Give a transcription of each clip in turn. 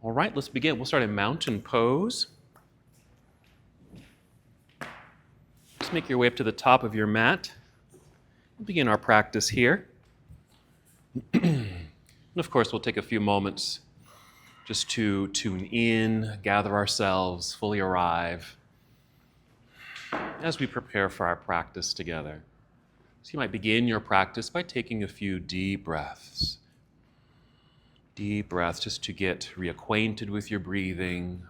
All right, let's begin. We'll start in mountain pose. Just make your way up to the top of your mat. We'll begin our practice here. And of course, we'll take a few moments just to tune in, gather ourselves, fully arrive as we prepare for our practice together. So you might begin your practice by taking a few deep breaths. Deep breaths just to get reacquainted with your breathing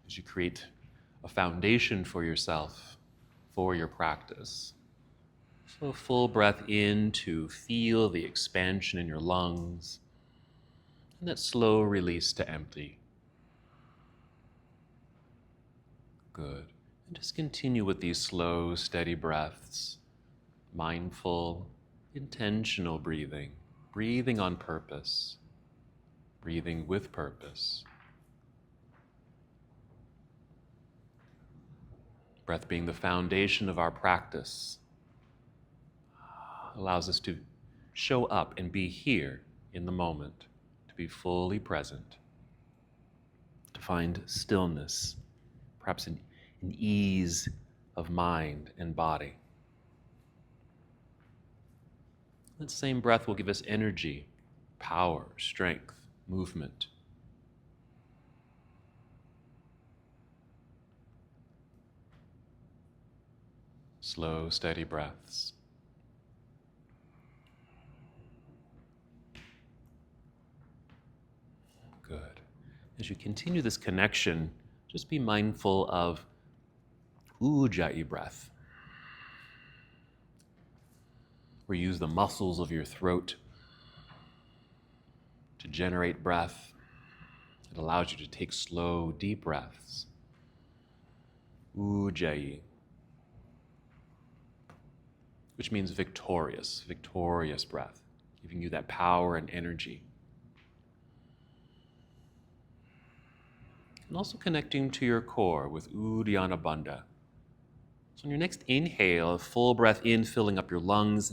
as you create a foundation for yourself for your practice. So full breath in to feel the expansion in your lungs, and that slow release to empty. Good. And just continue with these slow, steady breaths, mindful, intentional breathing, breathing on purpose, breathing with purpose. Breath being the foundation of our practice allows us to show up and be here in the moment, to be fully present, to find stillness, perhaps an ease of mind and body. That same breath will give us energy, power, strength, movement. Slow, steady breaths. Good. As you continue this connection, just be mindful of ujjayi breath. We use the muscles of your throat to generate breath. It allows you to take slow, deep breaths. Ujjayi, which means victorious breath, giving you that power and energy. And also connecting to your core with Uddiyana Bandha. So on your next inhale, a full breath in, filling up your lungs.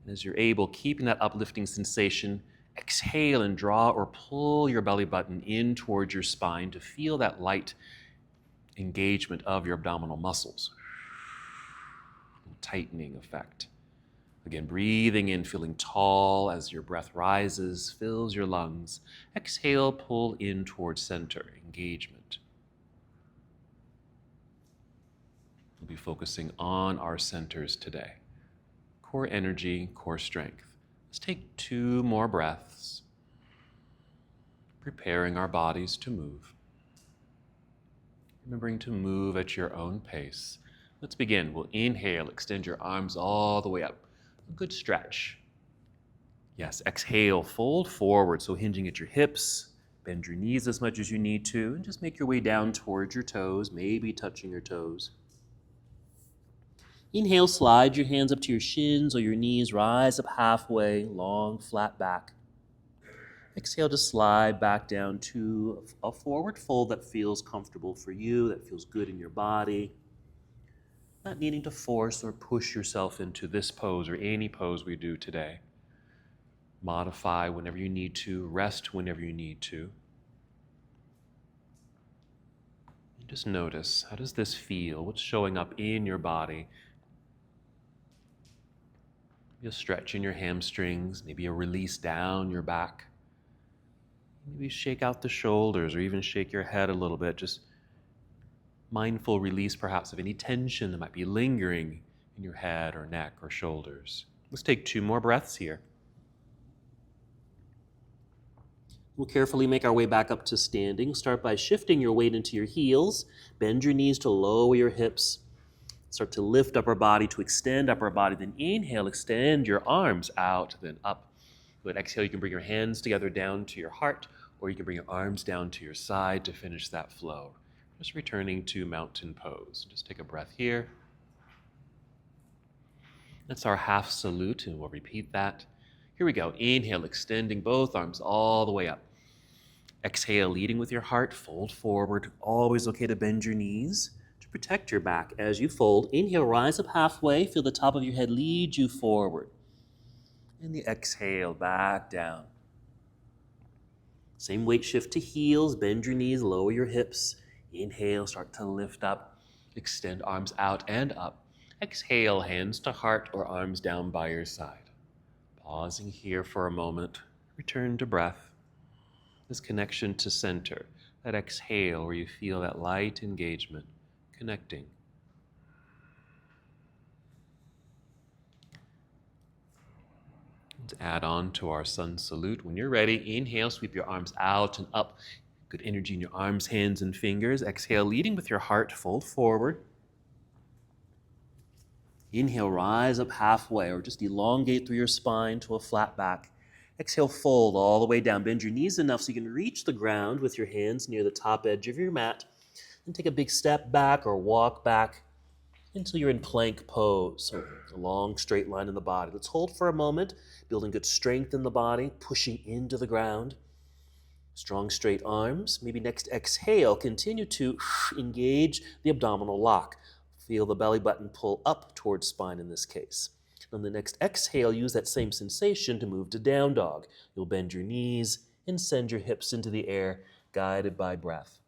And as you're able, keeping that uplifting sensation, exhale and draw or pull your belly button in towards your spine to feel that light engagement of your abdominal muscles. Tightening effect. Again, breathing in, feeling tall as your breath rises, fills your lungs. Exhale, pull in towards center, engagement. We'll be focusing on our centers today. Core energy, core strength. Let's take 2 more breaths, preparing our bodies to move. Remembering to move at your own pace. Let's begin. We'll inhale, extend your arms all the way up. A good stretch. Yes, exhale, fold forward, so hinging at your hips. Bend your knees as much as you need to, and just make your way down towards your toes, maybe touching your toes. Inhale, slide your hands up to your shins or your knees, rise up halfway, long, flat back. Exhale to slide back down to a forward fold that feels comfortable for you, that feels good in your body. Not needing to force or push yourself into this pose or any pose we do today. Modify whenever you need to, rest whenever you need to. And just notice, how does this feel? What's showing up in your body? Maybe a stretch in your hamstrings, maybe a release down your back. Maybe shake out the shoulders or even shake your head a little bit. Just mindful release perhaps of any tension that might be lingering in your head or neck or shoulders. Let's take 2 more breaths here. We'll carefully make our way back up to standing. Start by shifting your weight into your heels. Bend your knees to lower your hips. Start to lift upper body, to extend upper body. Then inhale, extend your arms out, then up. Good. Exhale, you can bring your hands together down to your heart, or you can bring your arms down to your side to finish that flow. Just returning to mountain pose. Just take a breath here. That's our half salute, and we'll repeat that. Here we go. Inhale, extending both arms all the way up. Exhale, leading with your heart, fold forward. Always okay to bend your knees to protect your back as you fold. Inhale, rise up halfway. Feel the top of your head lead you forward. And the exhale, back down. Same weight shift to heels, bend your knees, lower your hips. Inhale, start to lift up, extend arms out and up. Exhale, hands to heart or arms down by your side. Pausing here for a moment, return to breath. This connection to center, that exhale where you feel that light engagement, connecting. Let's add on to our sun salute. When you're ready, inhale, sweep your arms out and up. Good energy in your arms, hands, and fingers. Exhale, leading with your heart, fold forward. Inhale, rise up halfway or just elongate through your spine to a flat back. Exhale, fold all the way down. Bend your knees enough so you can reach the ground with your hands near the top edge of your mat. And take a big step back or walk back until you're in plank pose. So a long straight line in the body. Let's hold for a moment, building good strength in the body, pushing into the ground. Strong straight arms. Maybe next exhale, continue to engage the abdominal lock. Feel the belly button pull up towards spine in this case. On the next exhale, use that same sensation to move to down dog. You'll bend your knees and send your hips into the air, guided by breath.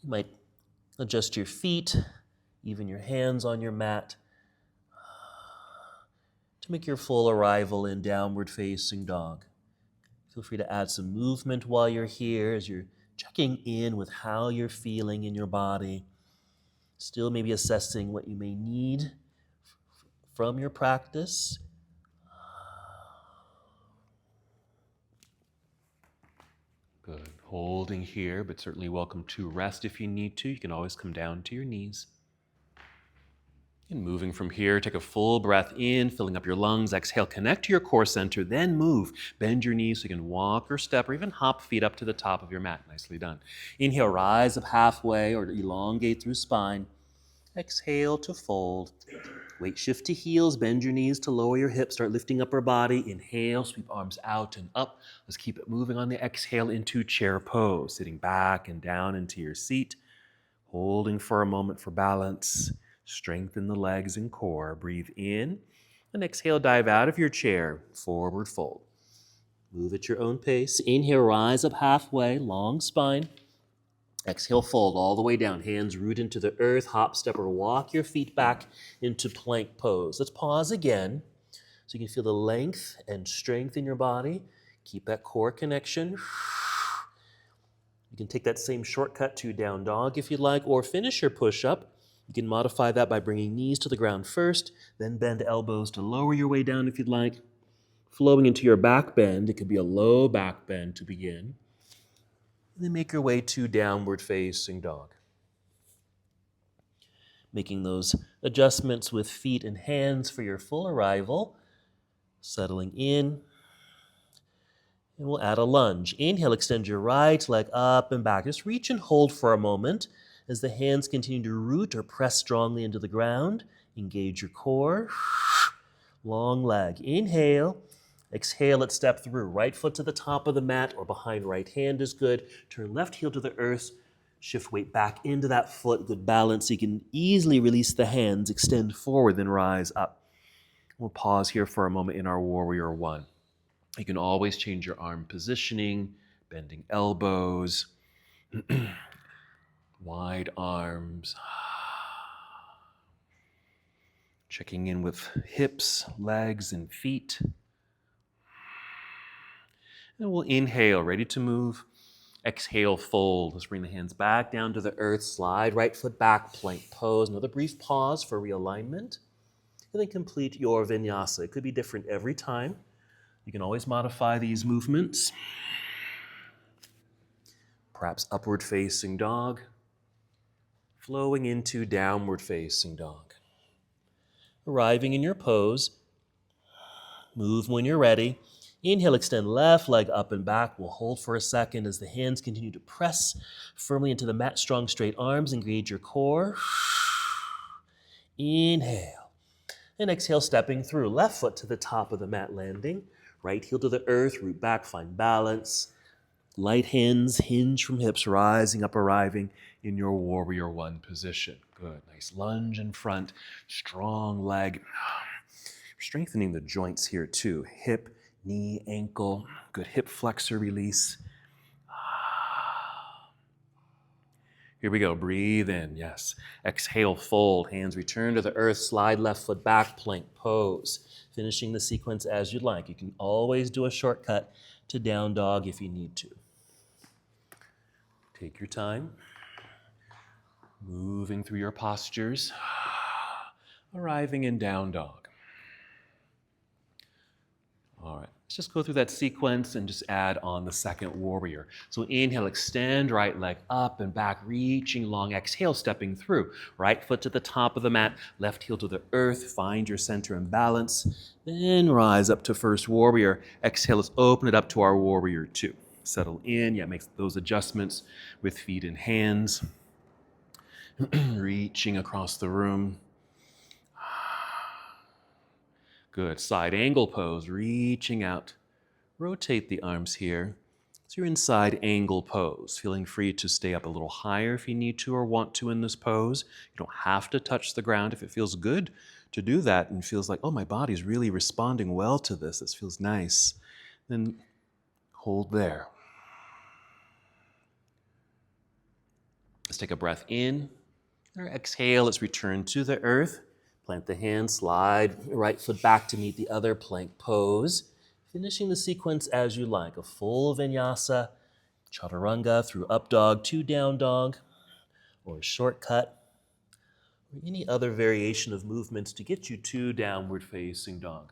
You might adjust your feet, even your hands on your mat, to make your full arrival in downward facing dog. Feel free to add some movement while you're here as you're checking in with how you're feeling in your body. Still maybe assessing what you may need from your practice. Good. Holding here, but certainly welcome to rest if you need to. You can always come down to your knees. And moving from here, take a full breath in, filling up your lungs. Exhale, connect to your core center, then move. Bend your knees so you can walk or step or even hop feet up to the top of your mat. Nicely done. Inhale, rise up halfway or elongate through spine. Exhale to fold. Weight shift to heels, bend your knees to lower your hips, start lifting upper body. Inhale, sweep arms out and up. Let's keep it moving on the exhale into chair pose, sitting back and down into your seat, holding for a moment for balance. Strengthen the legs and core. Breathe in and exhale, dive out of your chair, forward fold. Move at your own pace. Inhale, rise up halfway, long spine. Exhale, fold all the way down. Hands root into the earth. Hop, step, or walk your feet back into plank pose. Let's pause again so you can feel the length and strength in your body. Keep that core connection. You can take that same shortcut to down dog if you'd like, or finish your push-up. You can modify that by bringing knees to the ground first, then bend elbows to lower your way down if you'd like. Flowing into your back bend, it could be a low back bend to begin. Then make your way to downward facing dog. Making those adjustments with feet and hands for your full arrival. Settling in. And we'll add a lunge. Inhale, extend your right leg up and back. Just reach and hold for a moment as the hands continue to root or press strongly into the ground. Engage your core. Long leg. Inhale. Exhale, let's step through. Right foot to the top of the mat or behind right hand is good. Turn left heel to the earth. Shift weight back into that foot. Good balance. So you can easily release the hands, extend forward, then rise up. We'll pause here for a moment in our Warrior One. You can always change your arm positioning, bending elbows, wide arms. Checking in with hips, legs, and feet. And we'll inhale, ready to move. Exhale, fold. Let's bring the hands back down to the earth. Slide right foot back, plank pose. Another brief pause for realignment. And then complete your vinyasa. It could be different every time. You can always modify these movements. Perhaps upward facing dog. Flowing into downward facing dog. Arriving in your pose. Move when you're ready. Inhale, extend left leg up and back. We'll hold for a second as the hands continue to press firmly into the mat. Strong, straight arms. Engage your core. Inhale. And exhale, stepping through. Left foot to the top of the mat, landing. Right heel to the earth. Root back, find balance. Light hands, hinge from hips, rising up, arriving in your Warrior One position. Good. Nice lunge in front. Strong leg. Strengthening the joints here too. Hip, knee, ankle, good hip flexor release. Here we go, breathe in, yes. Exhale, fold, hands return to the earth, slide left foot back, plank pose. Finishing the sequence as you'd like. You can always do a shortcut to down dog if you need to. Take your time. Moving through your postures. Arriving in down dog. All right, let's just go through that sequence and just add on the second warrior. So inhale, extend right leg up and back, reaching long. Exhale, stepping through. Right foot to the top of the mat, left heel to the earth. Find your center and balance. Then rise up to first warrior. Exhale, let's open it up to our warrior two. Settle in, make those adjustments with feet and hands. Reaching across the room. Good. Side angle pose, reaching out. Rotate the arms here. So you're in side angle pose, feeling free to stay up a little higher if you need to or want to in this pose. You don't have to touch the ground if it feels good to do that and feels like, oh, my body's really responding well to this. This feels nice. Then hold there. Let's take a breath in. Or exhale, let's return to the earth. Plant the hand, slide right foot back to meet the other, plank pose. Finishing the sequence as you like. A full vinyasa, chaturanga through up dog to down dog, or a shortcut, or any other variation of movements to get you to downward facing dog.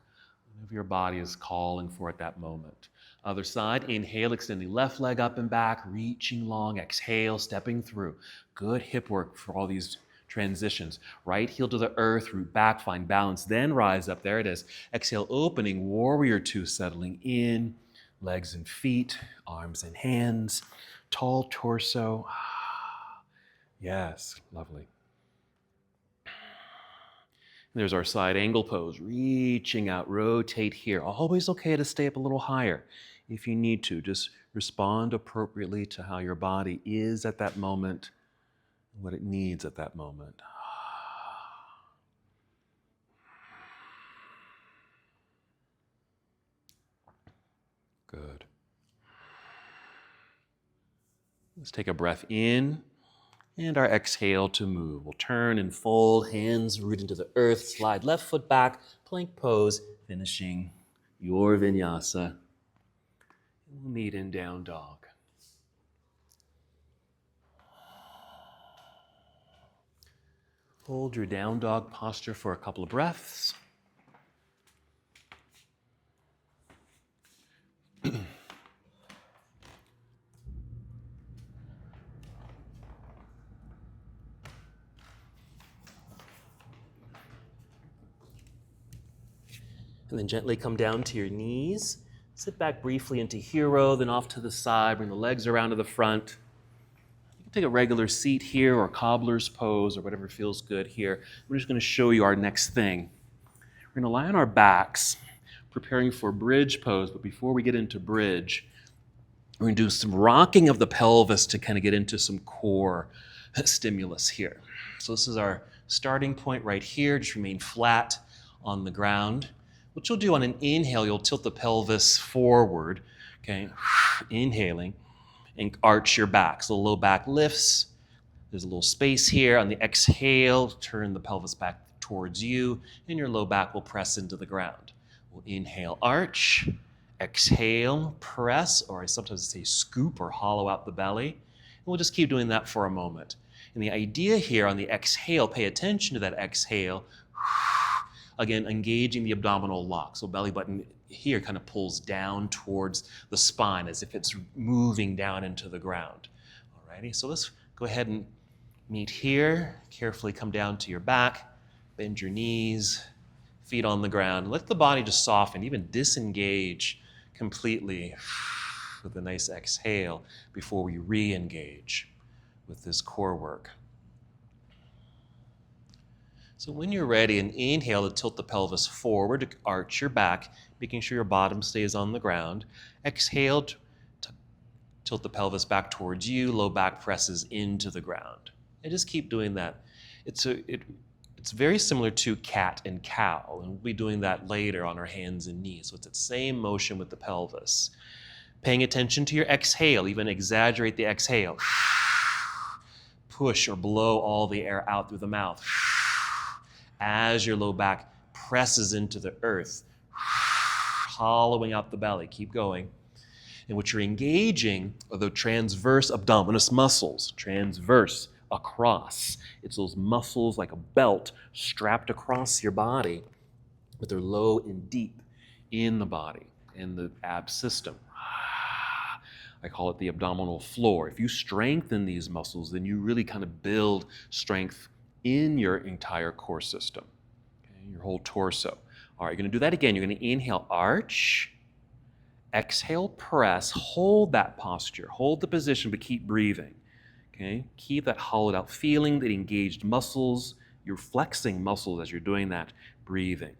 Whatever your body is calling for at that moment. Other side, inhale, extending left leg up and back, reaching long. Exhale, stepping through. Good hip work for all these transitions. Right heel to the earth, root back, find balance, then rise up. There it is. Exhale, opening, warrior two, settling in. Legs and feet, arms and hands, tall torso. Yes, lovely. There's our side angle pose, reaching out, rotate here. Always okay to stay up a little higher if you need to. Just respond appropriately to how your body is at that moment, what it needs at that moment. Good. Let's take a breath in. And our exhale to move. We'll turn and fold, hands root into the earth, slide left foot back, plank pose, finishing your vinyasa. We'll meet in down dog. Hold your down dog posture for a couple of breaths. And then gently come down to your knees. Sit back briefly into hero, then off to the side. Bring the legs around to the front. You can take a regular seat here or cobbler's pose or whatever feels good here. We're just going to show you our next thing. We're going to lie on our backs, preparing for bridge pose. But before we get into bridge, we're going to do some rocking of the pelvis to kind of get into some core stimulus here. So this is our starting point right here. Just remain flat on the ground. What you'll do on an inhale, you'll tilt the pelvis forward, okay? Inhaling, and arch your back. So the low back lifts. There's a little space here. On the exhale, turn the pelvis back towards you, and your low back will press into the ground. We'll inhale, arch. Exhale, press, or I sometimes say scoop or hollow out the belly. And we'll just keep doing that for a moment. And the idea here on the exhale, pay attention to that exhale. Again, engaging the abdominal lock. So belly button here kind of pulls down towards the spine as if it's moving down into the ground. Alrighty, so let's go ahead and meet here. Carefully come down to your back, bend your knees, feet on the ground. Let the body just soften, even disengage completely with a nice exhale before we re-engage with this core work. So when you're ready, an inhale to tilt the pelvis forward, to arch your back, making sure your bottom stays on the ground. Exhale to tilt the pelvis back towards you, low back presses into the ground. And just keep doing that. It's It's very similar to cat and cow, and we'll be doing that later on our hands and knees. So it's that same motion with the pelvis. Paying attention to your exhale, even exaggerate the exhale. Push or blow all the air out through the mouth as your low back presses into the earth, hollowing out the belly. Keep going. And what you're engaging are the transverse abdominis muscles. Transverse, across. It's those muscles like a belt strapped across your body, but they're low and deep in the body, in the ab system. I call it the abdominal floor. If you strengthen these muscles, then you really kind of build strength in your entire core system, okay? Your whole torso. All right, you're going to do that again. You're going to inhale, arch. Exhale, press. Hold that posture. Hold the position, but keep breathing. Okay? Keep that hollowed out feeling, that engaged muscles. You're flexing muscles as you're doing that, breathing.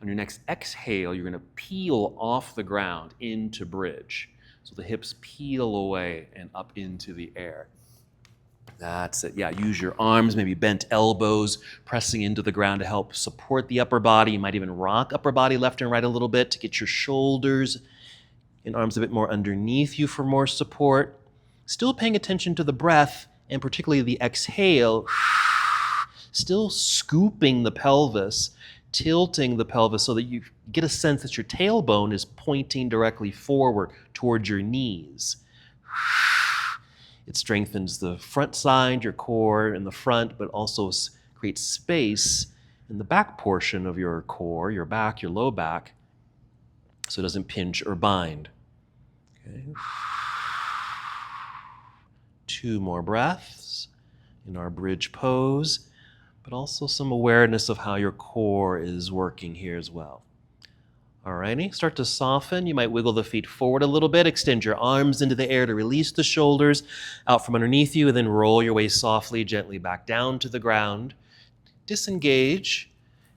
On your next exhale, you're going to peel off the ground into bridge. So the hips peel away and up into the air. That's it. Yeah, use your arms, maybe bent elbows, pressing into the ground to help support the upper body. You might even rock upper body left and right a little bit to get your shoulders and arms a bit more underneath you for more support. Still paying attention to the breath, and particularly the exhale. Still scooping the pelvis, tilting the pelvis so that you get a sense that your tailbone is pointing directly forward towards your knees. It strengthens the front side, your core in the front, but also creates space in the back portion of your core, your back, your low back, so it doesn't pinch or bind. Okay. 2 more breaths in our bridge pose, but also some awareness of how your core is working here as well. Alrighty, start to soften. You might wiggle the feet forward a little bit, extend your arms into the air to release the shoulders out from underneath you, and then roll your way softly, gently back down to the ground. Disengage,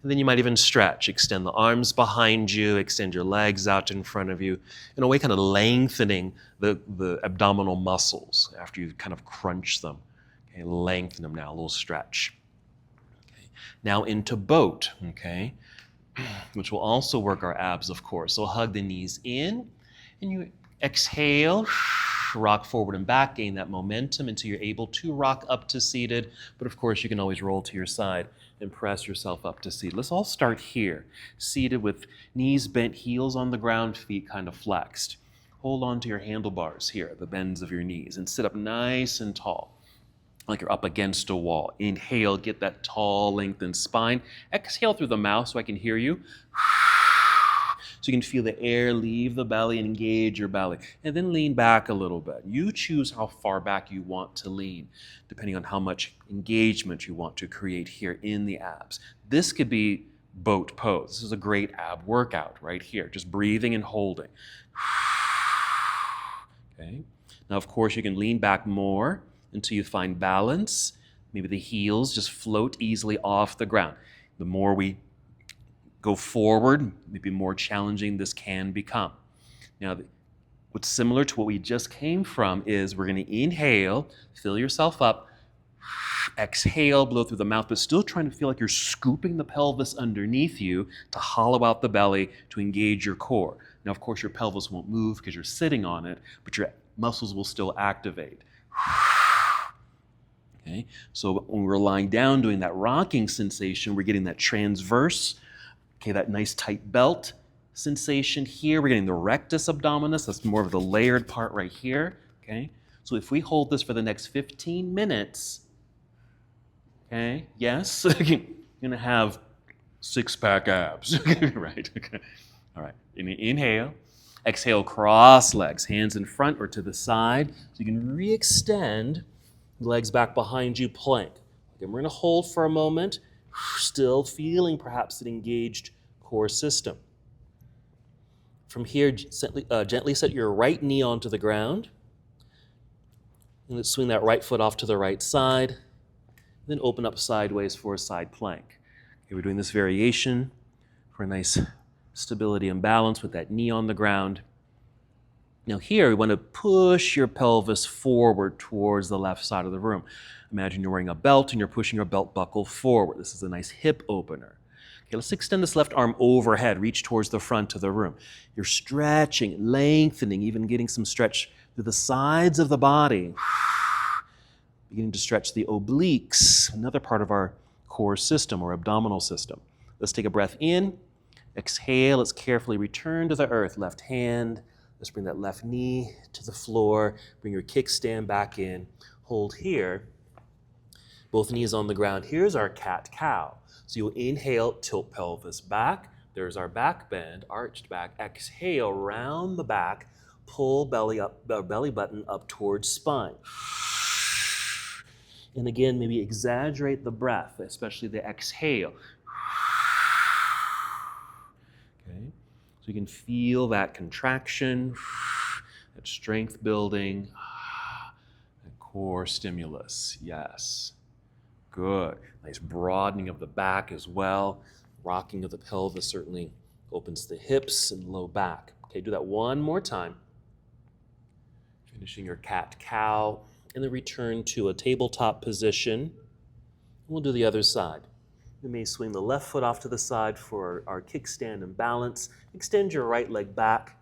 and then you might even stretch. Extend the arms behind you, extend your legs out in front of you, in a way kind of lengthening the abdominal muscles after you've kind of crunched them. Okay, lengthen them now, a little stretch. Okay. Now into boat, okay, which will also work our abs, of course. So hug the knees in, and you exhale, rock forward and back, gain that momentum until you're able to rock up to seated. But of course, you can always roll to your side and press yourself up to seated. Let's all start here, seated with knees bent, heels on the ground, feet kind of flexed. Hold on to your handlebars here, the bends of your knees, and sit up nice and tall, like you're up against a wall. Inhale, get that tall, lengthened spine. Exhale through the mouth so I can hear you. So you can feel the air leave the belly and engage your belly. And then lean back a little bit. You choose how far back you want to lean, depending on how much engagement you want to create here in the abs. This could be boat pose. This is a great ab workout right here. Just breathing and holding. Okay. Now, of course, you can lean back more until you find balance. Maybe the heels just float easily off the ground. The more we go forward, maybe more challenging this can become. Now, what's similar to what we just came from is we're going to inhale, fill yourself up, exhale, blow through the mouth, but still trying to feel like you're scooping the pelvis underneath you to hollow out the belly to engage your core. Now, of course, your pelvis won't move because you're sitting on it, but your muscles will still activate. Okay, so when we're lying down doing that rocking sensation, we're getting that transverse, okay, that nice tight belt sensation here. We're getting the rectus abdominis. That's more of the layered part right here. Okay, so if we hold this for the next 15 minutes, okay, yes, you're gonna have 6-pack abs. Right? Okay. All right. Inhale. Exhale, cross legs, hands in front or to the side. So you can re-extend the legs back behind you, plank. Again, we're going to hold for a moment, still feeling perhaps an engaged core system. From here, gently set your right knee onto the ground. And let's swing that right foot off to the right side. Then open up sideways for a side plank. Okay, we're doing this variation for a nice stability and balance with that knee on the ground. Now here, we want to push your pelvis forward towards the left side of the room. Imagine you're wearing a belt and you're pushing your belt buckle forward. This is a nice hip opener. Okay, let's extend this left arm overhead, reach towards the front of the room. You're stretching, lengthening, even getting some stretch through the sides of the body. Beginning to stretch the obliques, another part of our core system or abdominal system. Let's take a breath in. Exhale, let's carefully return to the earth. Left hand, let's bring that left knee to the floor. Bring your kickstand back in. Hold here. Both knees on the ground. Here's our cat-cow. So you'll inhale, tilt pelvis back. There's our back bend, arched back. Exhale, round the back. Pull belly button up towards spine. And again, maybe exaggerate the breath, especially the exhale. Okay, so you can feel that contraction, that strength building, that core stimulus. Yes, good. Nice broadening of the back as well. Rocking of the pelvis certainly opens the hips and low back. Okay, do that one more time. Finishing your cat-cow. And then return to a tabletop position. We'll do the other side. You may swing the left foot off to the side for our kickstand and balance. Extend your right leg back,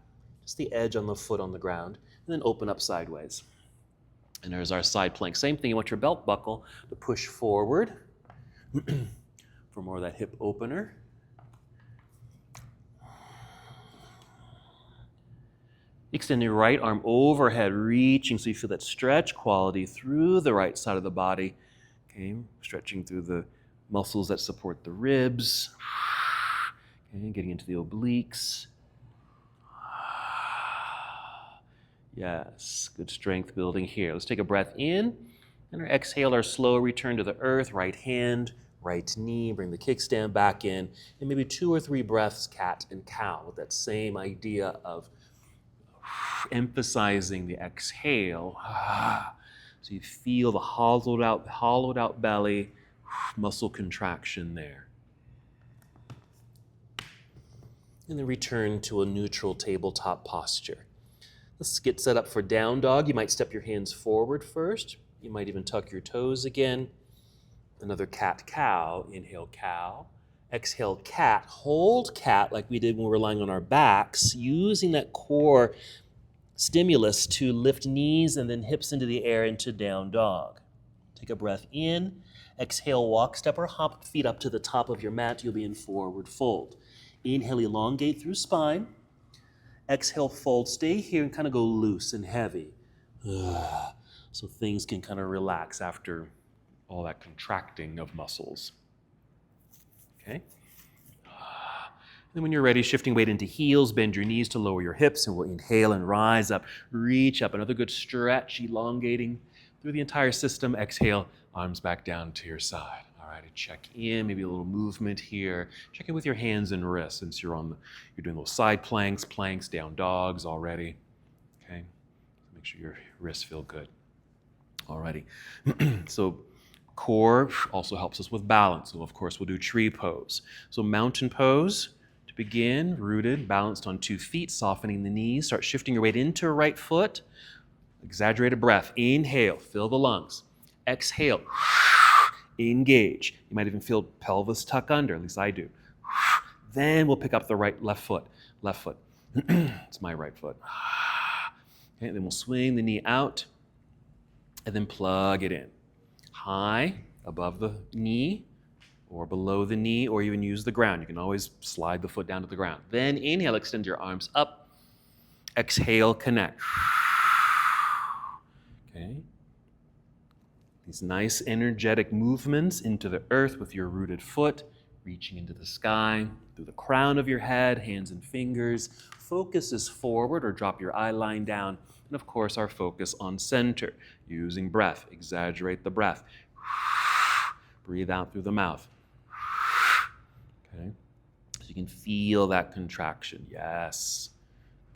just the edge on the foot on the ground, and then open up sideways. And there's our side plank. Same thing, you want your belt buckle to push forward for more of that hip opener. Extend your right arm overhead, reaching so you feel that stretch quality through the right side of the body. Okay, stretching through the muscles that support the ribs. Okay, getting into the obliques. Yes, good strength building here. Let's take a breath in, and our exhale, our slow return to the earth. Right hand, right knee, bring the kickstand back in, and maybe 2 or 3 breaths, cat and cow, with that same idea of emphasizing the exhale. So you feel the hollowed out belly, muscle contraction there. And then return to a neutral tabletop posture. Let's get set up for down dog. You might step your hands forward first. You might even tuck your toes again. Another cat-cow. Inhale, cow. Exhale, cat. Hold cat like we did when we were lying on our backs, using that core stimulus to lift knees and then hips into the air into down dog. Take a breath in. Exhale, walk, step, or hop feet up to the top of your mat. You'll be in forward fold. Inhale, elongate through spine. Exhale, fold. Stay here and kind of go loose and heavy. So things can kind of relax after all that contracting of muscles. Okay? Then when you're ready, shifting weight into heels, bend your knees to lower your hips, and we'll inhale and rise up, reach up. Another good stretch, elongating through the entire system. Exhale, arms back down to your side. All right, check in, maybe a little movement here. Check in with your hands and wrists since you're doing those side planks, down dogs already. Okay, make sure your wrists feel good. Alrighty, so core also helps us with balance. So of course we'll do tree pose. So mountain pose. Begin, rooted, balanced on 2 feet, softening the knees. Start shifting your weight into your right foot. Exaggerated breath. Inhale, fill the lungs. Exhale, engage. You might even feel pelvis tuck under, at least I do. Then we'll pick up the left foot. It's my right foot. Okay, then we'll swing the knee out and then plug it in. High above the knee, or below the knee, or even use the ground. You can always slide the foot down to the ground. Then inhale, extend your arms up. Exhale, connect. Okay. These nice energetic movements into the earth with your rooted foot, reaching into the sky, through the crown of your head, hands and fingers. Focus is forward, or drop your eye line down. And of course, our focus on center, using breath. Exaggerate the breath. Breathe out through the mouth. Okay, so you can feel that contraction. Yes.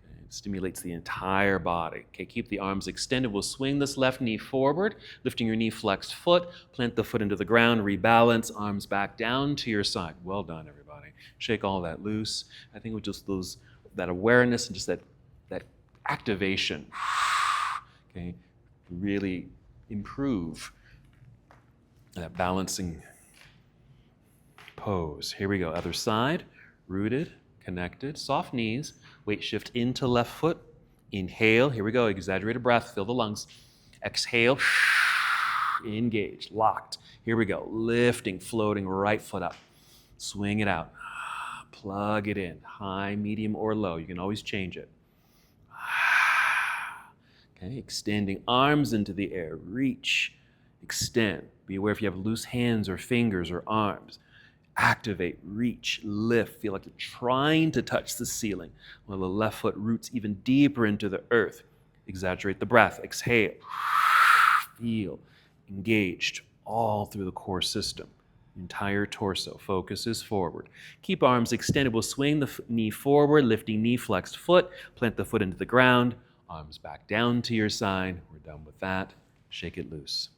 Okay. It stimulates the entire body. Okay, keep the arms extended. We'll swing this left knee forward, lifting your knee flexed foot, plant the foot into the ground, rebalance, arms back down to your side. Well done, everybody. Shake all that loose. I think with just that awareness and just that activation. Okay, really improve that balancing pose. Here we go. Other side, rooted, connected, soft knees. Weight shift into left foot. Inhale. Here we go. Exaggerated breath. Fill the lungs. Exhale. Engage. Locked. Here we go. Lifting, floating, right foot up. Swing it out. Plug it in. High, medium, or low. You can always change it. Okay, extending arms into the air. Reach. Extend. Be aware if you have loose hands or fingers or arms. Activate, reach, lift. Feel like you're trying to touch the ceiling while the left foot roots even deeper into the earth. Exaggerate the breath. Exhale. Feel engaged all through the core system. Entire torso. Focus is forward. Keep arms extended. We'll swing the knee forward, lifting knee, flexed foot. Plant the foot into the ground. Arms back down to your side. We're done with that. Shake it loose.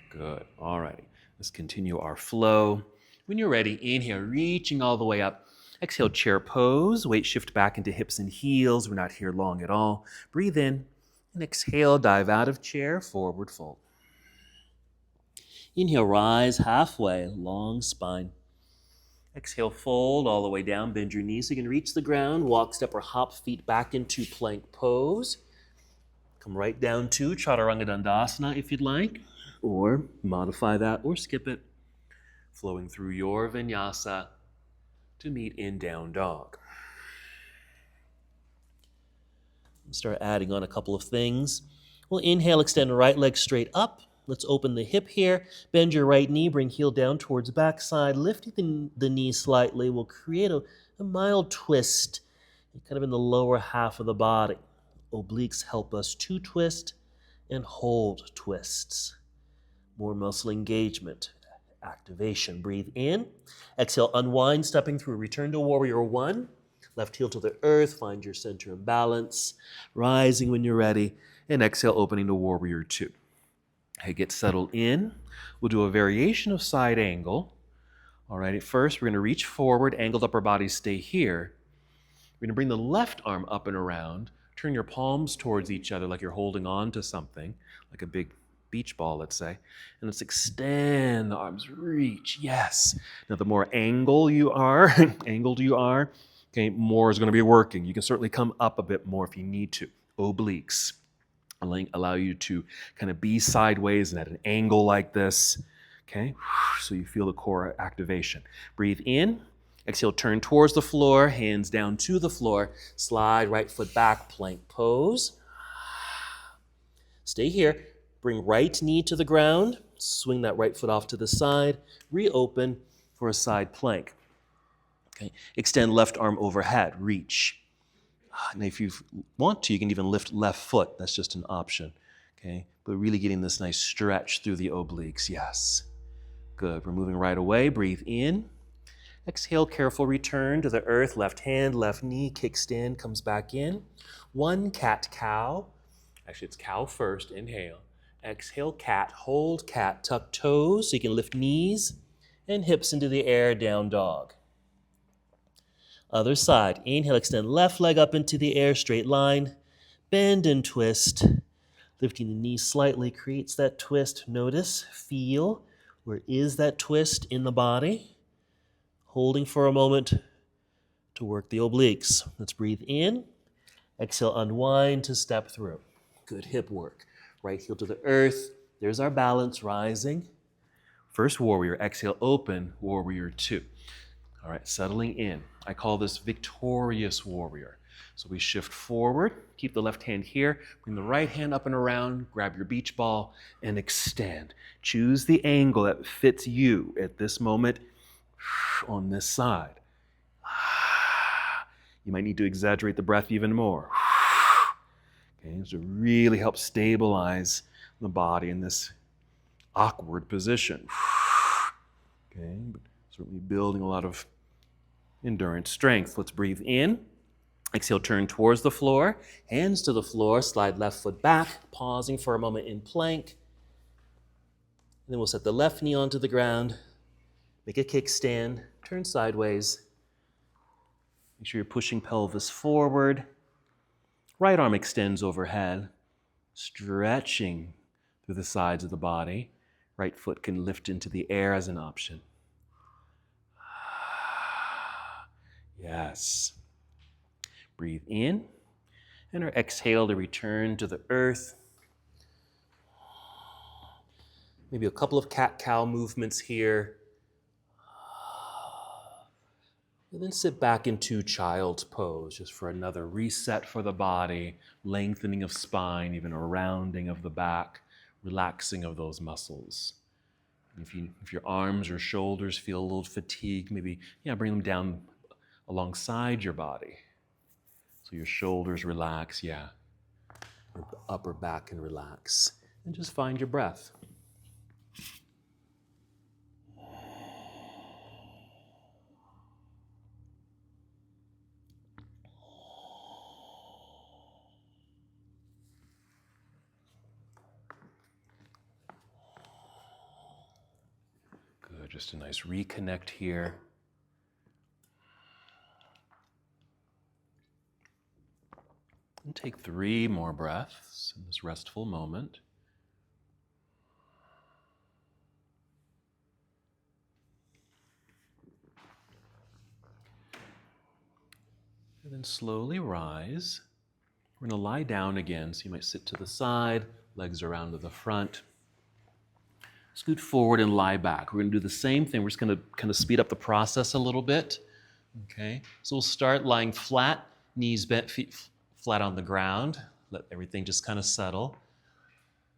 Good. All right. Let's continue our flow. When you're ready, inhale, reaching all the way up. Exhale, chair pose. Weight shift back into hips and heels. We're not here long at all. Breathe in and exhale, dive out of chair, forward fold. Inhale, rise halfway, long spine. Exhale, fold all the way down. Bend your knees so you can reach the ground. Walk, step, or hop feet back into plank pose. Come right down to Chaturanga Dandasana if you'd like. Or modify that or skip it, flowing through your vinyasa to meet in down dog. Start adding on a couple of things. We'll inhale, extend right leg straight up. Let's open the hip here. Bend your right knee, bring heel down towards backside. Lifting the knee slightly will create a mild twist, kind of in the lower half of the body. Obliques help us to twist and hold twists. More muscle engagement, activation. Breathe in. Exhale, unwind, stepping through. Return to warrior one. Left heel to the earth. Find your center and balance. Rising when you're ready. And exhale, opening to warrior two. Okay, get settled in. We'll do a variation of side angle. All right, at first, we're going to reach forward. Angled upper body, stay here. We're going to bring the left arm up and around. Turn your palms towards each other like you're holding on to something, like a big beach ball, let's say. And let's extend the arms, reach, yes. Now, the more angled you are, okay, more is going to be working. You can certainly come up a bit more if you need to. Obliques allow you to kind of be sideways and at an angle like this, okay? So you feel the core activation. Breathe in. Exhale, turn towards the floor, hands down to the floor. Slide right foot back, plank pose. Stay here. Bring right knee to the ground, swing that right foot off to the side, reopen for a side plank. Okay. Extend left arm overhead, reach. And if you want to, you can even lift left foot. That's just an option. Okay. But really getting this nice stretch through the obliques, yes. Good. We're moving right away. Breathe in. Exhale, careful return to the earth. Left hand, left knee, kickstand, comes back in. One cat-cow. Actually, it's cow first. Inhale. Exhale, cat, hold, cat, tuck toes so you can lift knees and hips into the air, down dog. Other side, inhale, extend left leg up into the air, straight line, bend and twist. Lifting the knees slightly creates that twist. Notice, feel, where is that twist in the body? Holding for a moment to work the obliques. Let's breathe in, exhale, unwind to step through. Good hip work. Right heel to the earth. There's our balance, rising. First warrior, exhale, open, warrior two. All right, settling in. I call this victorious warrior. So we shift forward, keep the left hand here, bring the right hand up and around, grab your beach ball, and extend. Choose the angle that fits you at this moment on this side. You might need to exaggerate the breath even more. Okay, so really help stabilize the body in this awkward position. Okay, but certainly building a lot of endurance strength. Let's breathe in. Exhale, turn towards the floor. Hands to the floor, slide left foot back, pausing for a moment in plank. And then we'll set the left knee onto the ground, make a kickstand, turn sideways, Make sure you're pushing pelvis forward. Right arm extends overhead, stretching through the sides of the body. Right foot can lift into the air as an option. Yes. Breathe in, and our exhale to return to the earth. Maybe a couple of cat-cow movements here. And then sit back into child's pose, just for another reset for the body, lengthening of spine, even a rounding of the back, relaxing of those muscles. And if your arms or shoulders feel a little fatigued, maybe bring them down alongside your body. So your shoulders relax, Your upper back can relax. And just find your breath. Good, just a nice reconnect here. And take 3 more breaths in this restful moment. And then slowly rise. We're going to lie down again, so you might sit to the side, legs around to the front. Scoot forward and lie back. We're going to do the same thing. We're just going to kind of speed up the process a little bit. Okay, so we'll start lying flat, knees bent, feet flat on the ground. Let everything just kind of settle.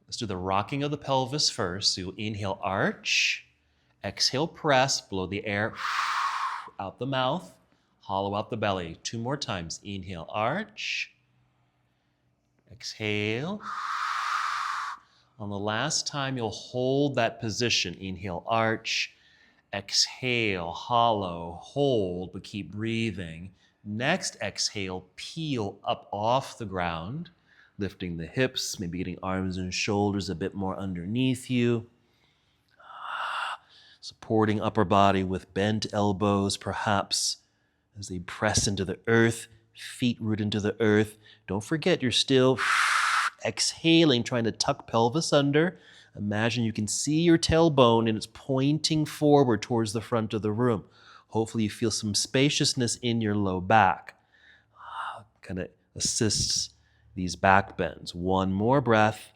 Let's do the rocking of the pelvis first. So you'll inhale, arch. Exhale, press, blow the air out the mouth. Hollow out the belly. 2 more times. Inhale, arch. Exhale. On the last time, you'll hold that position. Inhale, arch. Exhale, hollow, hold, but keep breathing. Next exhale, peel up off the ground, lifting the hips, maybe getting arms and shoulders a bit more underneath you. Supporting upper body with bent elbows, perhaps, as they press into the earth, feet root into the earth. Don't forget, you're still exhaling, trying to tuck pelvis under. Imagine you can see your tailbone and it's pointing forward towards the front of the room. Hopefully you feel some spaciousness in your low back. Kind of assists these back bends. 1 more breath.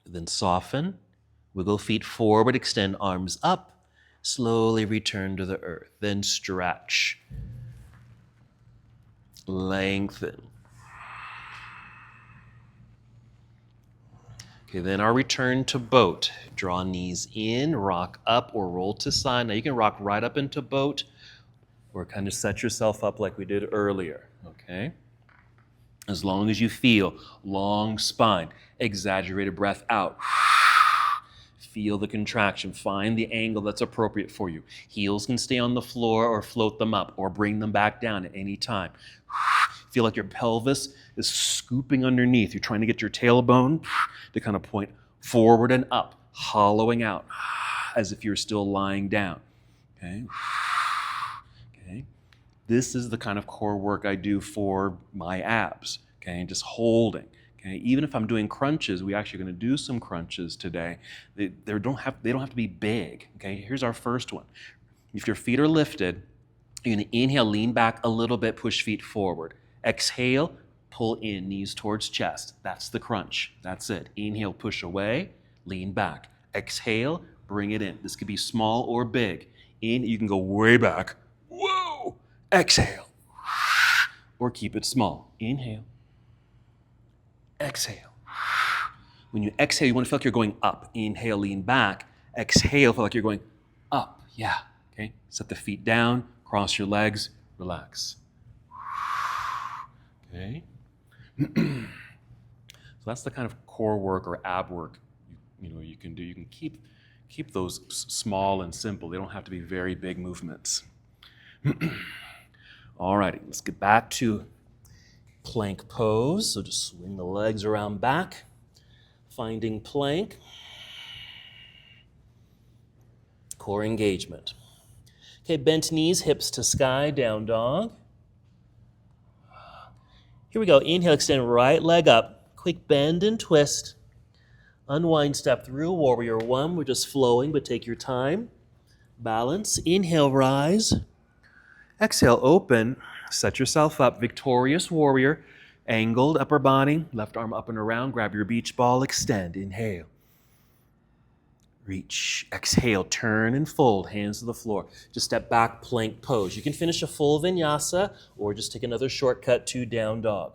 Then soften. Wiggle feet forward, extend arms up. Slowly return to the earth. Then stretch. Lengthen. Okay, then our return to boat. Draw knees in, rock up or roll to side. Now you can rock right up into boat or kind of set yourself up like we did earlier, okay? As long as you feel long spine, exaggerated breath out. Feel the contraction. Find the angle that's appropriate for you. Heels can stay on the floor or float them up or bring them back down at any time. Feel like your pelvis is scooping underneath. You're trying to get your tailbone to kind of point forward and up, hollowing out as if you're still lying down. Okay? Okay? This is the kind of core work I do for my abs. Okay? Just holding. Okay? Even if I'm doing crunches, we're actually going to do some crunches today. They don't have to be big. Okay? Here's our first one. If your feet are lifted, you're going to inhale, lean back a little bit, push feet forward. Exhale, pull in, knees towards chest. That's the crunch. That's it. Inhale, push away, lean back. Exhale, bring it in. This could be small or big. In, you can go way back. Whoa! Exhale. Or keep it small. Inhale. Exhale. When you exhale, you want to feel like you're going up. Inhale, lean back. Exhale, feel like you're going up. Yeah. Okay. Set the feet down, cross your legs, relax. Okay. So that's the kind of core work or ab work you can do. You can keep those small and simple. They don't have to be very big movements. All righty, let's get back to plank pose. So just swing the legs around back, finding plank. Core engagement. Okay, bent knees, hips to sky, down dog. Here we go. Inhale, extend right leg up. Quick bend and twist. Unwind, step through, warrior one. We're just flowing, but take your time. Balance. Inhale, rise. Exhale, open. Set yourself up. Victorious warrior. Angled upper body. Left arm up and around. Grab your beach ball. Extend. Inhale. Reach. Exhale. Turn and fold. Hands to the floor. Just step back, plank pose. You can finish a full vinyasa or just take another shortcut to down dog.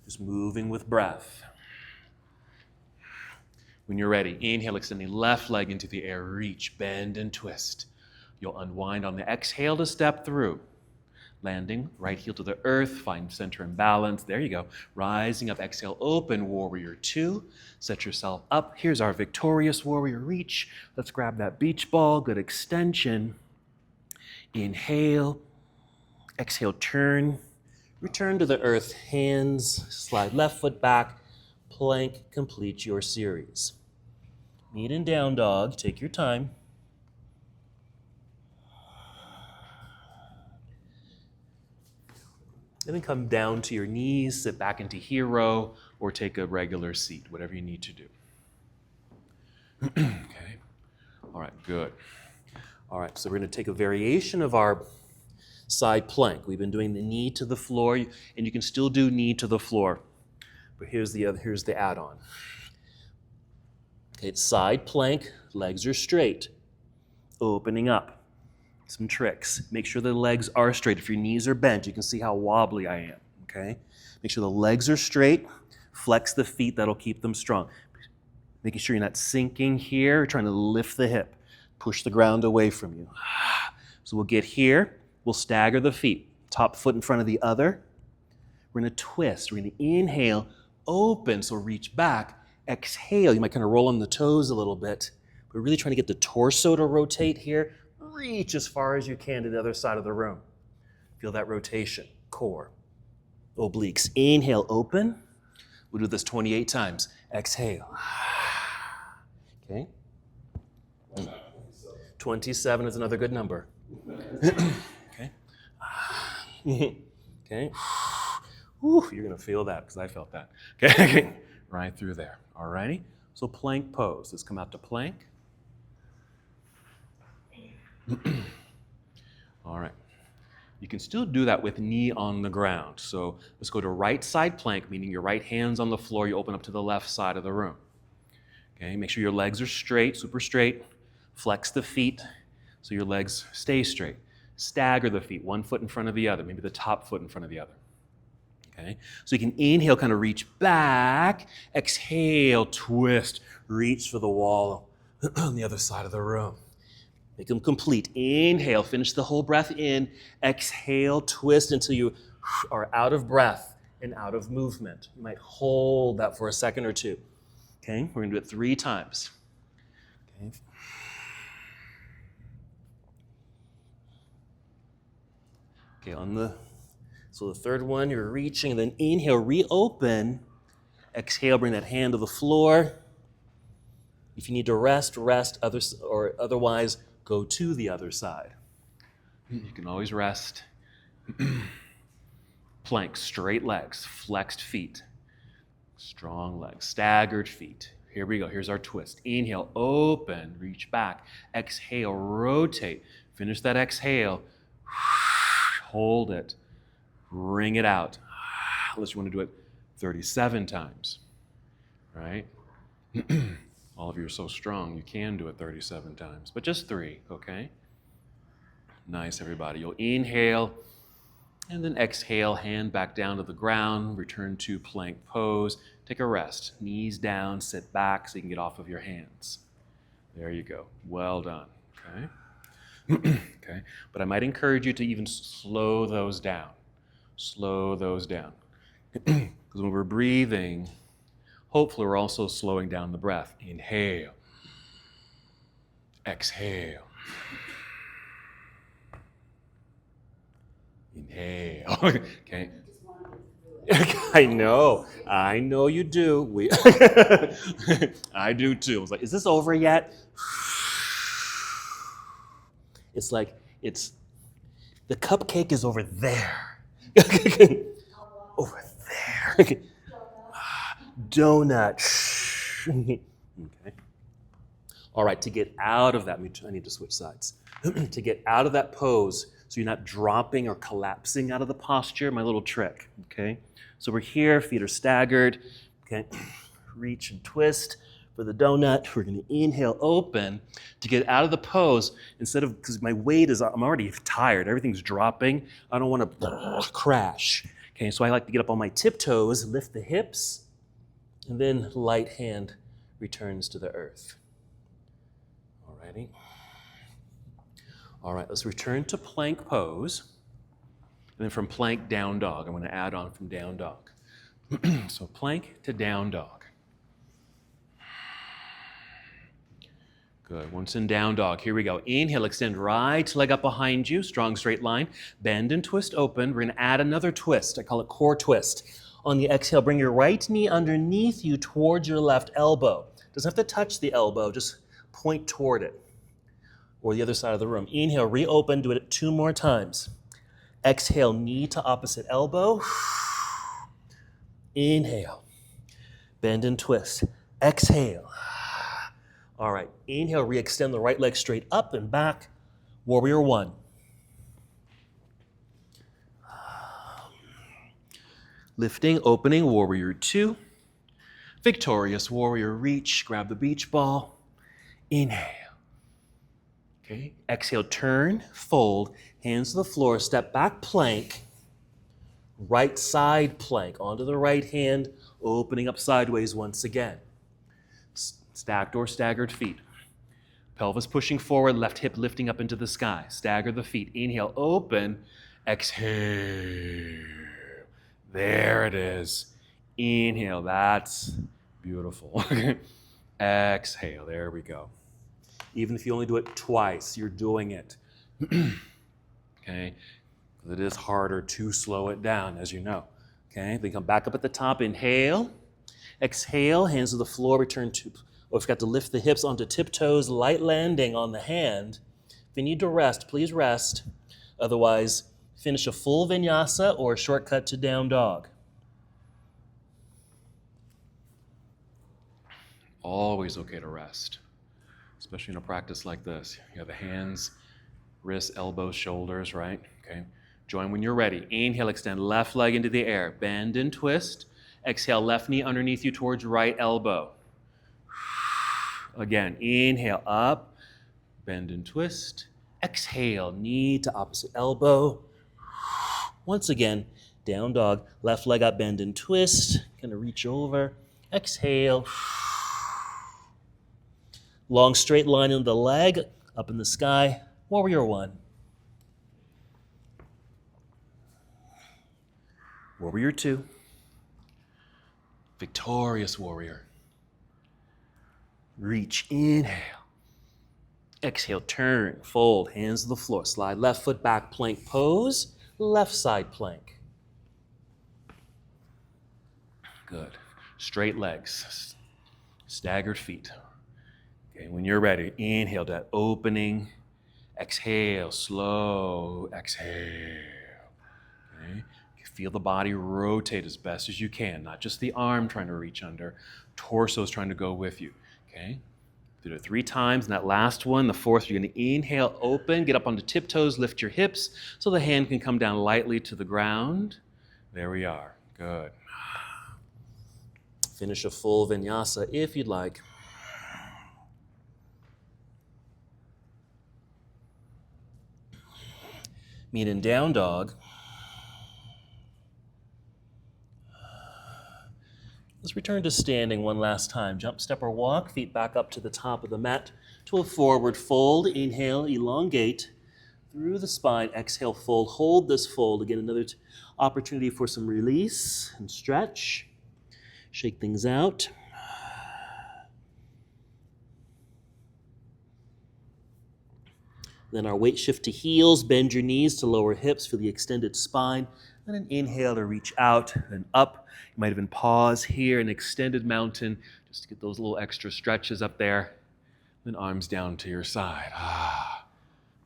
Just moving with breath. When you're ready, inhale, extending left leg into the air. Reach, bend, and twist. You'll unwind on the exhale to step through. Landing, right heel to the earth, find center and balance. There you go. Rising up, exhale, open, warrior two. Set yourself up. Here's our victorious warrior reach. Let's grab that beach ball, good extension. Inhale, exhale, turn. Return to the earth, hands, slide left foot back, plank, complete your series. Meet in down dog, take your time. And then come down to your knees, sit back into hero, or take a regular seat, whatever you need to do. Okay. All right, good. All right, so we're going to take a variation of our side plank. We've been doing the knee to the floor, and you can still do knee to the floor. But here's the add-on. Okay, it's side plank, legs are straight, opening up. Some tricks. Make sure the legs are straight. If your knees are bent, you can see how wobbly I am, okay? Make sure the legs are straight. Flex the feet, that'll keep them strong. Making sure you're not sinking here, trying to lift the hip. Push the ground away from you. So we'll get here. We'll stagger the feet. Top foot in front of the other. We're going to twist. We're going to inhale, open, so reach back. Exhale. You might kind of roll on the toes a little bit. We're really trying to get the torso to rotate here. Reach as far as you can to the other side of the room. Feel that rotation. Core. Obliques. Inhale, open. We'll do this 28 times. Exhale. Okay. 27 is another good number. Okay. Okay. Whew, you're going to feel that because I felt that. Okay. Right through there. All righty. So plank pose. Let's come out to plank. All right. You can still do that with knee on the ground. So let's go to right side plank, meaning your right hand's on the floor. You open up to the left side of the room. Okay, make sure your legs are straight, super straight. Flex the feet so your legs stay straight. Stagger the feet, one foot in front of the other, maybe the top foot in front of the other. Okay, so you can inhale, kind of reach back. Exhale, twist, reach for the wall on the other side of the room. Make them complete. Inhale, finish the whole breath in. Exhale, twist until you are out of breath and out of movement. You might hold that for a second or two. Okay, we're going to do it 3 times. Okay. Okay, so the third one, you're reaching, and then inhale, reopen. Exhale, bring that hand to the floor. If you need to rest, or otherwise, go to the other side. You can always rest. Plank, straight legs, flexed feet, strong legs, staggered feet. Here we go. Here's our twist. Inhale, open, reach back. Exhale, rotate. Finish that exhale. Hold it. Bring it out. Unless you want to do it 37 times, right? All of you are so strong, you can do it 37 times, but just 3, okay? Nice, everybody. You'll inhale, and then exhale, hand back down to the ground, return to plank pose. Take a rest. Knees down, sit back so you can get off of your hands. There you go. Well done, okay? Okay, but I might encourage you to even slow those down. Slow those down. Because when we're breathing, hopefully we're also slowing down the breath. Inhale. Exhale. Inhale. Okay. I know you do. I do too. I was like, is this over yet? It's like the cupcake is over there. Over there. Donut. Okay. All right, to get out of that, I need to switch sides. To get out of that pose, so you're not dropping or collapsing out of the posture, my little trick, okay? So we're here, feet are staggered, okay? Reach and twist for the donut. We're gonna inhale, open. To get out of the pose, instead of, because my weight is, I'm already tired, everything's dropping, I don't wanna crash. Okay, so I like to get up on my tiptoes, lift the hips, and then light hand returns to the earth. Alrighty. All right, let's return to plank pose. And then from plank, down dog. I'm going to add on from down dog. So plank to down dog. Good. Once in down dog, here we go. Inhale, extend right leg up behind you, strong straight line. Bend and twist open. We're going to add another twist. I call it core twist. On the exhale, bring your right knee underneath you towards your left elbow. Doesn't have to touch the elbow, just point toward it. Or the other side of the room. Inhale, reopen, do it 2 more times. Exhale, knee to opposite elbow. Inhale, bend and twist. Exhale. All right, inhale, re-extend the right leg straight up and back. Warrior 1. Lifting, opening, warrior 2. Victorious warrior, reach, grab the beach ball. Inhale. Okay, exhale, turn, fold, hands to the floor, step back, plank, right side plank, onto the right hand, opening up sideways once again. Stacked or staggered feet. Pelvis pushing forward, left hip lifting up into the sky. Stagger the feet. Inhale, open, exhale. There it is. Inhale, that's beautiful. Exhale, there we go. Even if you only do it twice, you're doing it. Okay? Because it is harder to slow it down, as you know. Okay? Then come back up at the top. Inhale. Exhale. Hands to the floor. Return to, oh, I forgot to lift the hips onto tiptoes. Light landing on the hand. If you need to rest, please rest. Otherwise, finish a full vinyasa or a shortcut to down dog. Always okay to rest. Especially in a practice like this. You have the hands, wrists, elbows, shoulders, right? Okay. Join when you're ready. Inhale, extend left leg into the air. Bend and twist. Exhale, left knee underneath you towards right elbow. Again, inhale up, bend and twist. Exhale, knee to opposite elbow. Once again, down dog, left leg up, bend and twist. Gonna reach over. Exhale. Long straight line in the leg, up in the sky. Warrior 1. Warrior 2. Victorious warrior. Reach, inhale. Exhale, turn, fold, hands to the floor. Slide left foot back, plank pose. Left side plank. Good. Straight legs. Staggered feet. Okay, when you're ready, inhale that opening. Exhale, slow. Exhale. Okay. Feel the body rotate as best as you can, not just the arm trying to reach under, torso's trying to go with you. Okay. Do it 3 times. And that last one, the 4th, you're going to inhale, open, get up onto tiptoes, lift your hips so the hand can come down lightly to the ground. There we are. Good. Finish a full vinyasa if you'd like. Meet in down dog. Let's return to standing one last time. Jump, step, or walk. Feet back up to the top of the mat to a forward fold. Inhale, elongate through the spine. Exhale, fold. Hold this fold. Again, another opportunity for some release and stretch. Shake things out. Then our weight shift to heels. Bend your knees to lower hips for the extended spine. And an inhale to reach out and up. You might even pause here, an extended mountain, just to get those little extra stretches up there. Then arms down to your side.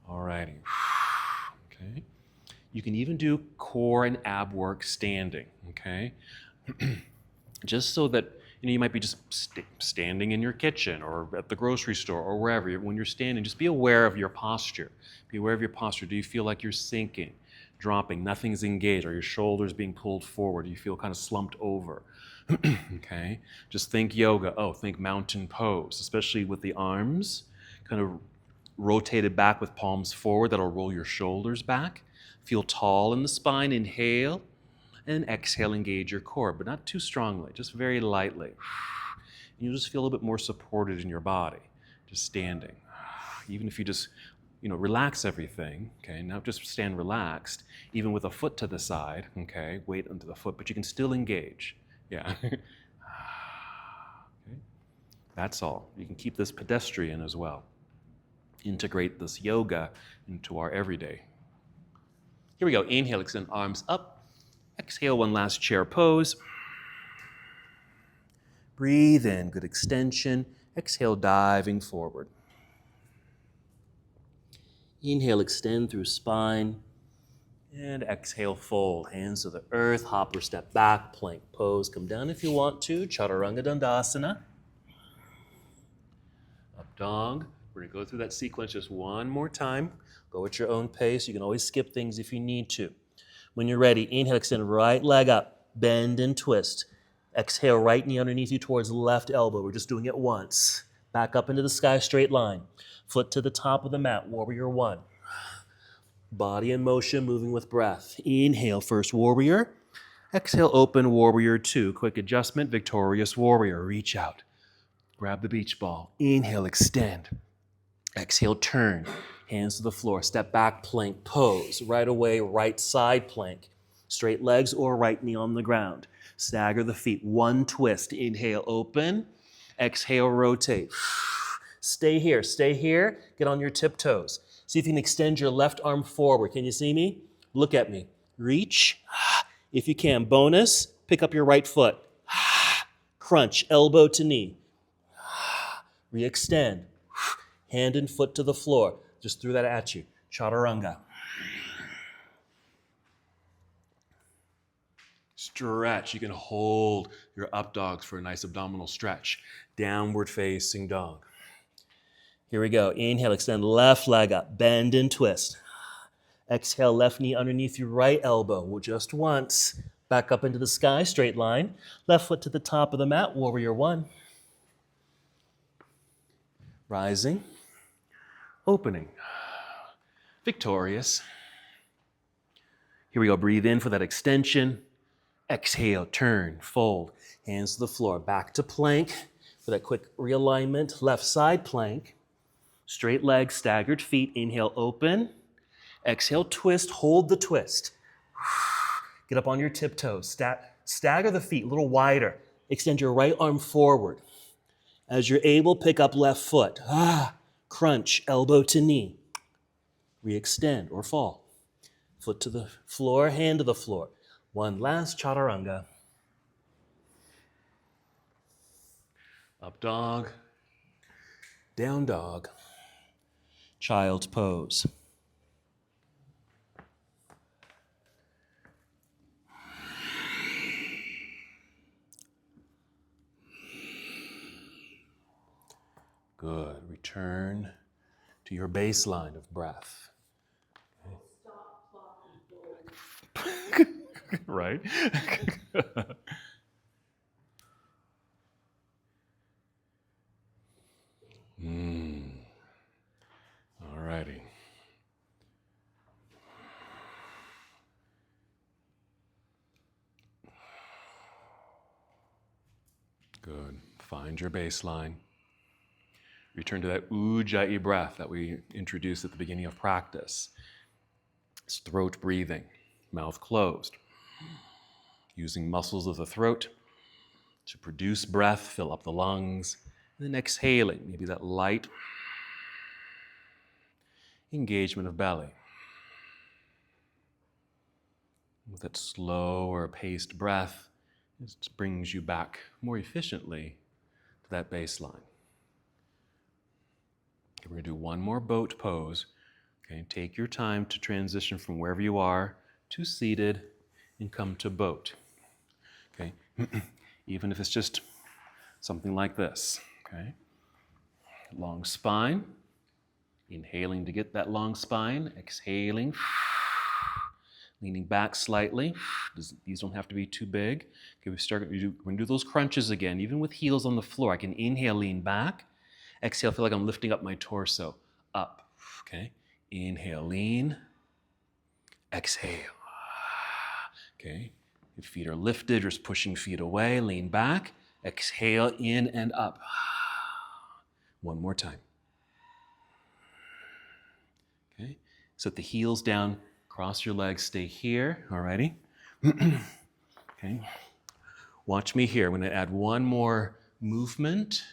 All righty. Okay. You can even do core and ab work standing, okay? Just so that, you might be just standing in your kitchen or at the grocery store or wherever. When you're standing, just be aware of your posture. Be aware of your posture. Do you feel like you're sinking, dropping, nothing's engaged? Are your shoulders being pulled forward? Do you feel kind of slumped over? Okay? Just think yoga. Oh, think mountain pose, especially with the arms kind of rotated back with palms forward. That'll roll your shoulders back. Feel tall in the spine. Inhale. And exhale, engage your core, but not too strongly, just very lightly. You'll just feel a little bit more supported in your body, just standing. Even if you just, relax everything, okay? Not just stand relaxed, even with a foot to the side, okay? Weight under the foot, but you can still engage. Yeah. Okay. That's all. You can keep this pedestrian as well. Integrate this yoga into our everyday. Here we go. Inhale, extend arms up. Exhale, one last chair pose. Breathe in, good extension. Exhale, diving forward. Inhale, extend through spine. And exhale, fold. Hands to the earth, hop or step back, plank pose. Come down if you want to. Chaturanga Dandasana. Up dog. We're going to go through that sequence just one more time. Go at your own pace. You can always skip things if you need to. When you're ready, inhale, extend right leg up, bend and twist. Exhale, right knee underneath you towards left elbow. We're just doing it once. Back up into the sky, straight line. Foot to the top of the mat, warrior one. Body in motion, moving with breath. Inhale, first warrior. Exhale, open warrior two. Quick adjustment, victorious warrior. Reach out. Grab the beach ball. Inhale, extend. Exhale, turn. Hands to the floor. Step back, plank pose. Right away, right side plank. Straight legs or right knee on the ground. Stagger the feet. One twist. Inhale, open. Exhale, rotate. Stay here. Stay here. Get on your tiptoes. See if you can extend your left arm forward. Can you see me? Look at me. Reach. If you can. Bonus, pick up your right foot. Crunch, elbow to knee. Re-extend. Hand and foot to the floor. Just threw that at you. Chaturanga. Stretch. You can hold your up dogs for a nice abdominal stretch. Downward facing dog. Here we go. Inhale, extend left leg up. Bend and twist. Exhale, left knee underneath your right elbow. Just once. Back up into the sky, straight line. Left foot to the top of the mat, warrior one. Rising. Opening. Victorious. Here we go. Breathe in for that extension. Exhale, turn, fold. Hands to the floor. Back to plank for that quick realignment. Left side plank. Straight legs, staggered feet. Inhale, open. Exhale, twist. Hold the twist. Get up on your tiptoes. Stagger the feet a little wider. Extend your right arm forward. As you're able, pick up left foot. Crunch, elbow to knee. Re-extend or fall. Foot to the floor, hand to the floor. One last chaturanga. Up dog. Down dog. Child's pose. Good. Return to your baseline of breath. Right? All righty. Good. Find your baseline. Return to that ujjayi breath that we introduced at the beginning of practice. It's throat breathing, mouth closed. Using muscles of the throat to produce breath, fill up the lungs, and then exhaling, maybe that light engagement of belly. With that slow or paced breath, it brings you back more efficiently to that baseline. We're going to do one more boat pose. Okay, take your time to transition from wherever you are to seated and come to boat. Okay, even if it's just something like this. Okay, long spine, inhaling to get that long spine, exhaling, leaning back slightly. These don't have to be too big. Okay, we're going to do those crunches again, even with heels on the floor. I can inhale, lean back. Exhale, feel like I'm lifting up my torso. Up. Okay. Inhale, lean. Exhale. Okay. Your feet are lifted, just pushing feet away. Lean back. Exhale, in and up. One more time. Okay. Set the heels down. Cross your legs. Stay here. Alrighty. Okay. Watch me here. I'm going to add one more movement.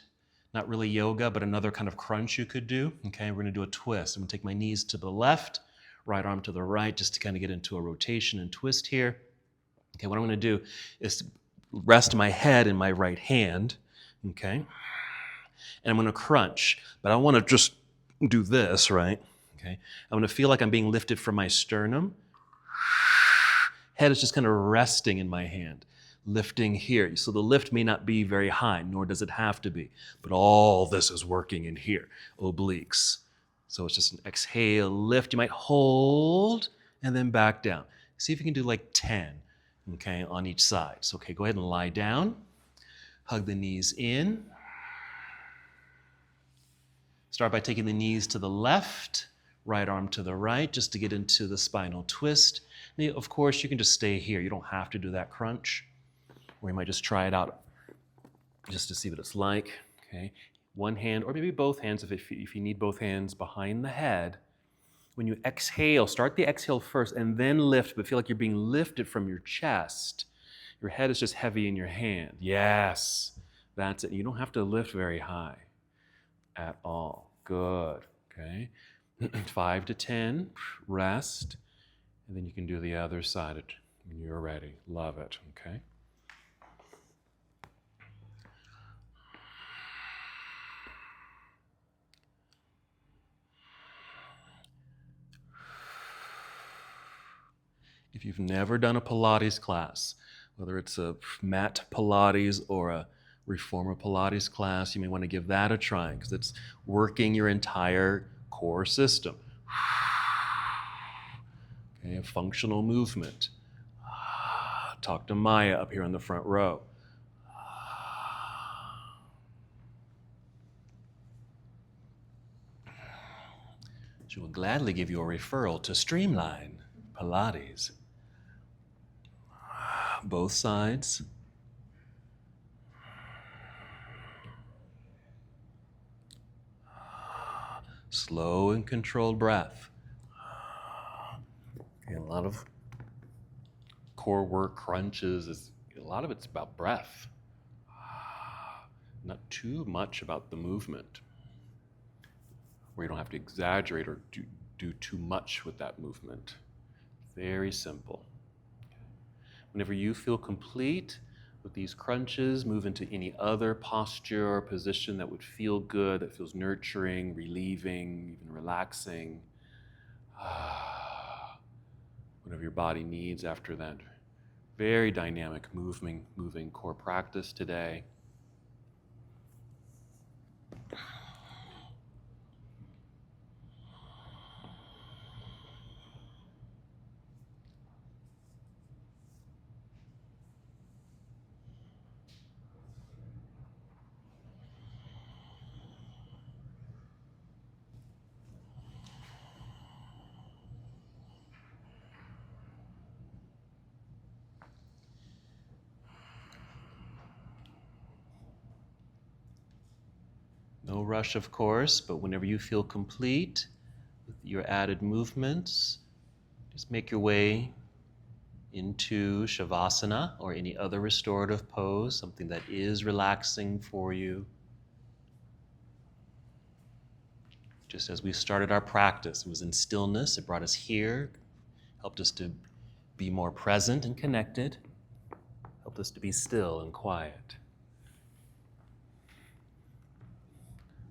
Not really yoga, but another kind of crunch you could do. Okay, we're going to do a twist. I'm going to take my knees to the left, right arm to the right, just to kind of get into a rotation and twist here. Okay, what I'm going to do is rest my head in my right hand. Okay, and I'm going to crunch, but I want to just do this, right? Okay, I'm going to feel like I'm being lifted from my sternum. Head is just kind of resting in my hand. Lifting here. So the lift may not be very high, nor does it have to be, but all this is working in here, obliques. So it's just an exhale, lift. You might hold and then back down. See if you can do like 10, okay, on each side. So, okay, go ahead and lie down. Hug the knees in. Start by taking the knees to the left, right arm to the right, just to get into the spinal twist. Now, of course, you can just stay here. You don't have to do that crunch. Or you might just try it out just to see what it's like. Okay, one hand, or maybe both hands if you need both hands behind the head. When you exhale, start the exhale first and then lift, but feel like you're being lifted from your chest. Your head is just heavy in your hand. Yes, that's it. You don't have to lift very high at all. Good. Okay, 5 to 10, rest, and then you can do the other side when you're ready. Love it. Okay. If you've never done a Pilates class, whether it's a mat Pilates or a reformer Pilates class, you may want to give that a try because it's working your entire core system. Okay, a functional movement. Talk to Maya up here on the front row. She will gladly give you a referral to Streamline Pilates. Both sides. Slow and controlled breath. Okay, a lot of core work, crunches, a lot of it's about breath. Not too much about the movement, where you don't have to exaggerate or do too much with that movement. Very simple. Whenever you feel complete with these crunches, move into any other posture or position that would feel good, that feels nurturing, relieving, even relaxing. Whatever your body needs after that very dynamic moving core practice today. No rush, of course, but whenever you feel complete with your added movements, just make your way into Shavasana or any other restorative pose, something that is relaxing for you. Just as we started our practice, it was in stillness, it brought us here, helped us to be more present and connected, helped us to be still and quiet.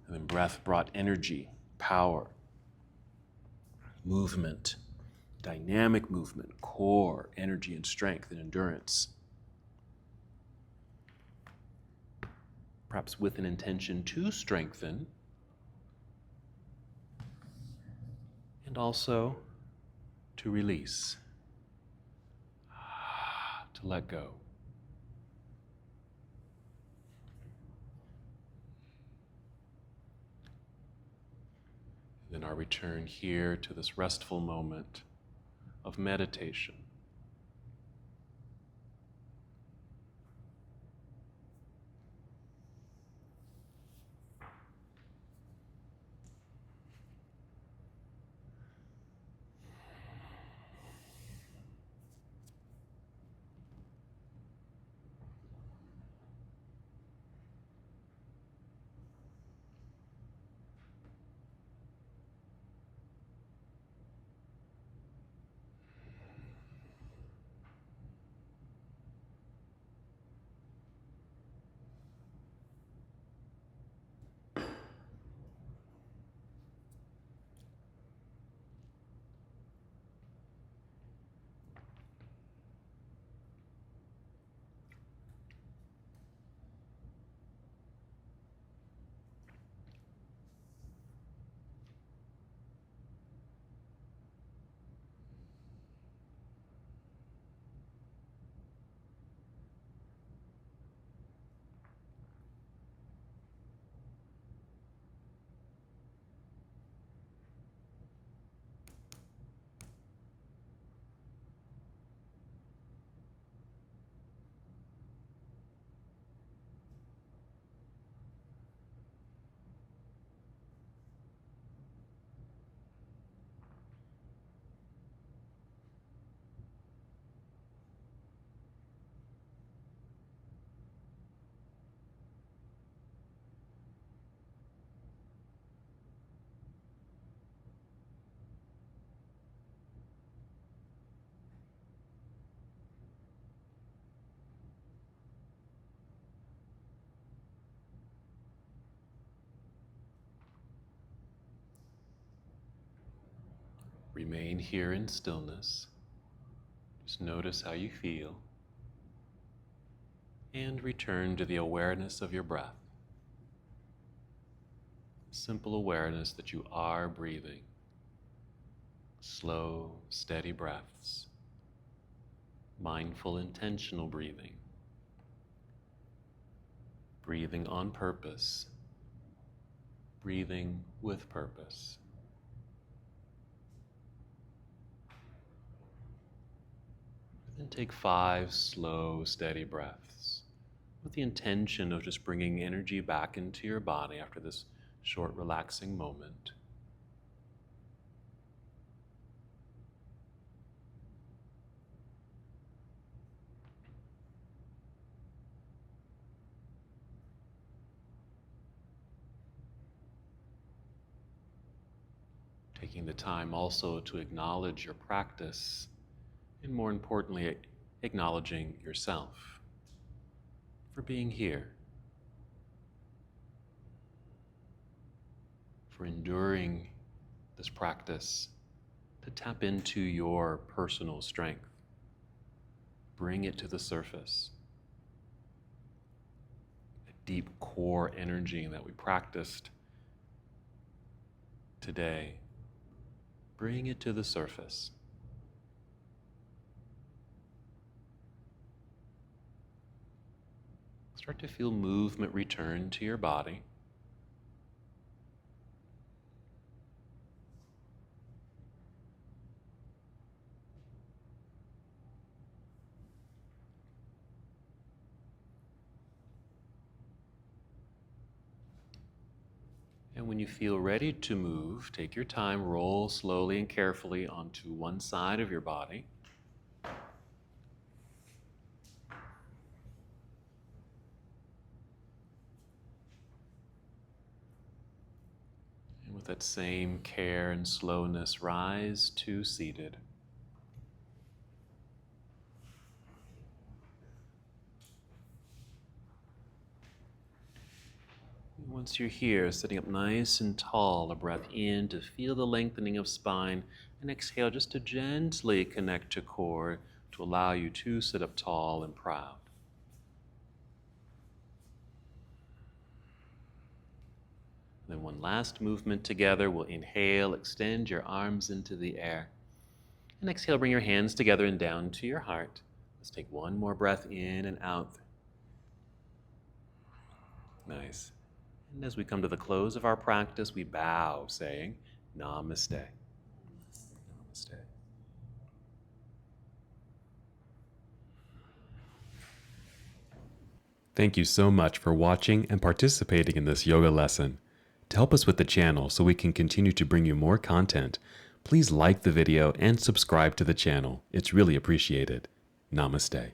And then breath brought energy, power. movement, dynamic movement, core, energy and strength and endurance. Perhaps with an intention to strengthen and also to release, to let go. Then our return here to this restful moment of meditation. Remain here in stillness. Just notice how you feel. And return to the awareness of your breath. Simple awareness that you are breathing. Slow, steady breaths. Mindful, intentional breathing. Breathing on purpose. Breathing with purpose. Then take 5 slow, steady breaths with the intention of just bringing energy back into your body after this short, relaxing moment. Taking the time also to acknowledge your practice, and more importantly, acknowledging yourself for being here, for enduring this practice to tap into your personal strength. Bring it to the surface. The deep core energy that we practiced today, bring it to the surface. Start to feel movement return to your body. And when you feel ready to move, take your time, roll slowly and carefully onto one side of your body. And with that same care and slowness, rise to seated. Once you're here, sitting up nice and tall, a breath in to feel the lengthening of spine, and exhale just to gently connect to core to allow you to sit up tall and proud. Then one last movement together. We'll inhale, extend your arms into the air. And exhale, bring your hands together and down to your heart. Let's take one more breath in and out. Nice. And as we come to the close of our practice, we bow, saying, Namaste. Namaste. Thank you so much for watching and participating in this yoga lesson. To help us with the channel so we can continue to bring you more content, please like the video and subscribe to the channel. It's really appreciated. Namaste.